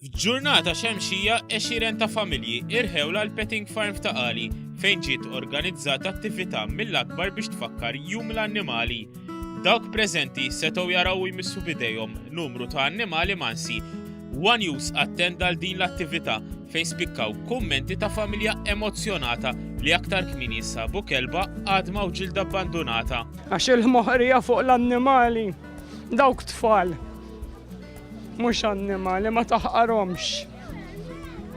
F'ġurnata xemxija 20 ta' familji irħewla l-Petting Farm ta' Qali fejn ġiet organizzata attività mill-akbar biex tfakkar jum l-annimali. Dawk preżenti setgħu jaraw u jmissu bidejhom numru ta' annimali mansi. One Use attenda għal din l-attività fejn spikkaw kummenti ta' familja emozzjonata li aktar kmieni sabu kelba għadma u ġilda abbandonata. Għax il-moħrija fuq l-annimali, dawk tfal. Mux annimali, ma taħqaromx.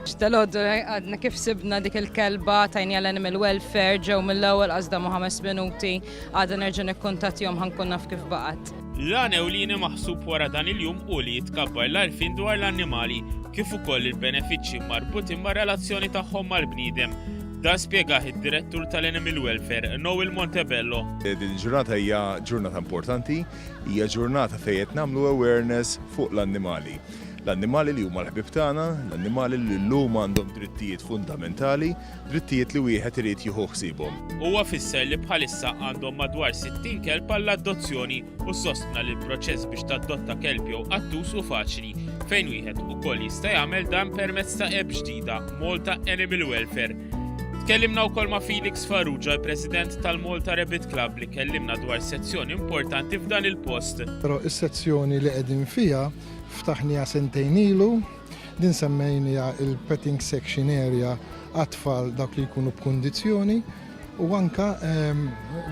Xtaloddu għadna kif sibna dik il-kelba tajni għal-animal welfare ġew mill-ewwel qasda ma' 5 minuti għadna nerġa' nikkuntattjahom ħankun naf kif baqgħet. L-għanewlini maħsub wara dan il-jum u li jitkabbar l-arfin dwar l-annimali kif ukoll il-benefiċċji marbutin ma' relazzjoni tagħhom mal-bniedem. Dan spjegaħ id-direttur tal-Animal Welfare, Noel Montebello. Il-ġurnata hija ġurnata importanti, hija ġurnata fejn qed nagħmlu awareness fuq l-annimali. L-annimali li huma l-ħbib tagħna, l-annimali li llum għandhom drittijiet fundamentali, drittijiet li wieħed irid jieħu ħsiebhom. Huwa fisser li bħalissa għandhom madwar 60 kelb għall-adozzjoni u sostna li l-proċess biex tadotta kelb jew qattus u faċli fejn wieħed ukoll jista' jagħmel dan permezz ta' app ġdida Malta Animal Welfare. Tkellimna wkoll ma' Felix Farrugia, il-President tal-Malta Rabbit Club, li kellimna dwar sezzjoni importanti f'dan il-post. Però is-sezzjoni li qegħdin fiha ftaħniha sentejn ilu, din semmejnija il-petting section area għat-tfal dak li jkunu b'kundizzjoni u anka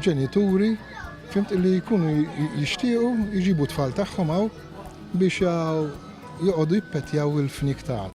ġenituri fimt li jkunu jixtiequ jġibu tfal tagħhom hawn biex joqogħdu jippetjaw il-fnik ta'